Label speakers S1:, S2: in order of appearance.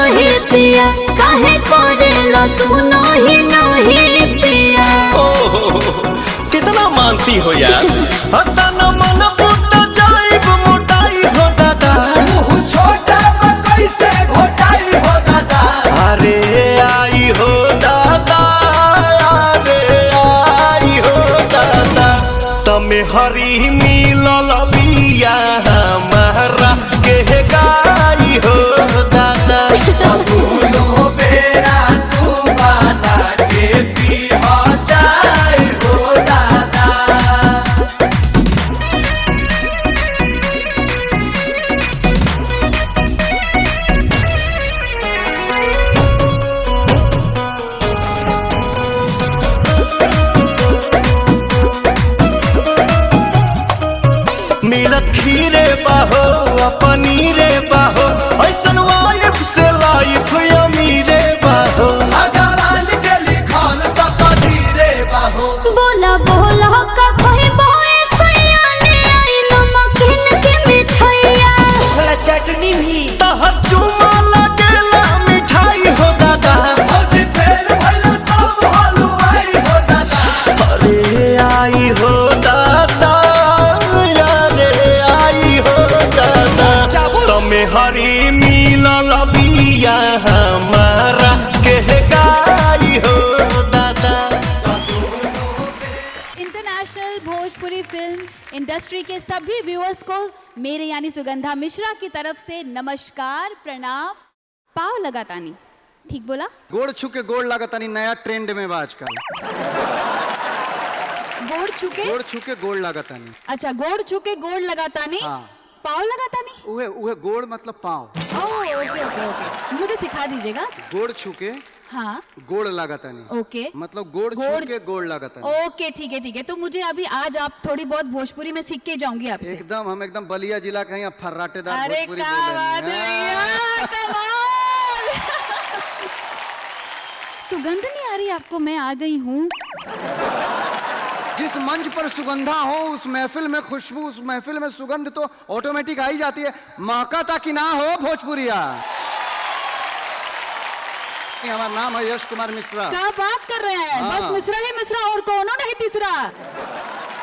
S1: रहे पिया, काहे करेला तू नहीं नहीं पिया।
S2: कितना मानती हो यार। न मन फूट जाइब मोटाई हो दादा,
S3: छोटा कैसे घोटाई हो दादा।
S2: अरे आई हो दादा, अरे आई हो दादा, तमे हरी मिलल बिया हमारा के गाई हो दादा।
S3: दोनों बेरा तू बना के पीहा चाय हो दादा।
S2: मिलत खीरे बाहो पनीरे बाहो, ऐसन वाइफ से लाइफ अमीरे बाहो।
S3: भगवान के लिखल तो कदीरे बाहो।
S1: बोला बोला का कोई बोए सैया ले आई नमकीन की मिठाइया।
S3: थोड़ा चटनी भी।
S2: तहर चुमा लगेला मिठाई हो दादा।
S3: भौजी फेर भइला सब हलवाई हो दादा।
S2: अरे आई हो दादा, अरे आई हो दादा, तमे हरी मिलल बिया हमारा के गाई हो दादा।
S4: इंटरनेशनल भोजपुरी फिल्म इंडस्ट्री के सभी व्यूअर्स को मेरे यानी सुगंधा मिश्रा की तरफ से नमस्कार, प्रणाम। पाव लगातानी, ठीक बोला?
S5: गोड़ छू के गोड़ लागतानी नया ट्रेंड में बा आजकल।
S4: गोड़ छुके?
S5: गोड़ छू के गोड़ लागतानी।
S4: अच्छा, गोड़ छुके गोड़ लगातानी।
S5: हाँ।
S4: पाव लगातानी?
S5: उहे उहे गोड़ मतलब पाँव।
S4: ओके ओके ओके, मुझे सिखा दीजिएगा।
S5: गोड़ छू के
S4: हाँ
S5: गोड़ लागतानी।
S4: ओके,
S5: मतलब गोड़ छू के गोड़ लागतानी।
S4: ओके ठीक है ठीक है। तो मुझे अभी आज आप थोड़ी बहुत भोजपुरी में सीख के जाऊंगी आपसे।
S5: एकदम हम एकदम बलिया जिला का यहाँ फर्राटेदार
S4: अरे
S5: भोजपुरी
S4: क्या बात
S5: बोल
S4: है
S5: रहे हैं।
S4: भैया, कमाल। सुगंध नहीं आ रही आपको? मैं आ गई हूँ।
S5: जिस मंच पर सुगंधा हो उस महफिल में खुशबू, उस महफिल में सुगंध तो ऑटोमेटिक आ ही जाती है। महका कि ना हो भोजपुरिया। हमारा नाम है यश कुमार मिश्रा।
S4: क्या बात कर रहे हैं?
S5: हाँ।
S4: बस मिश्रा ही मिश्रा और कौन नहीं तीसरा।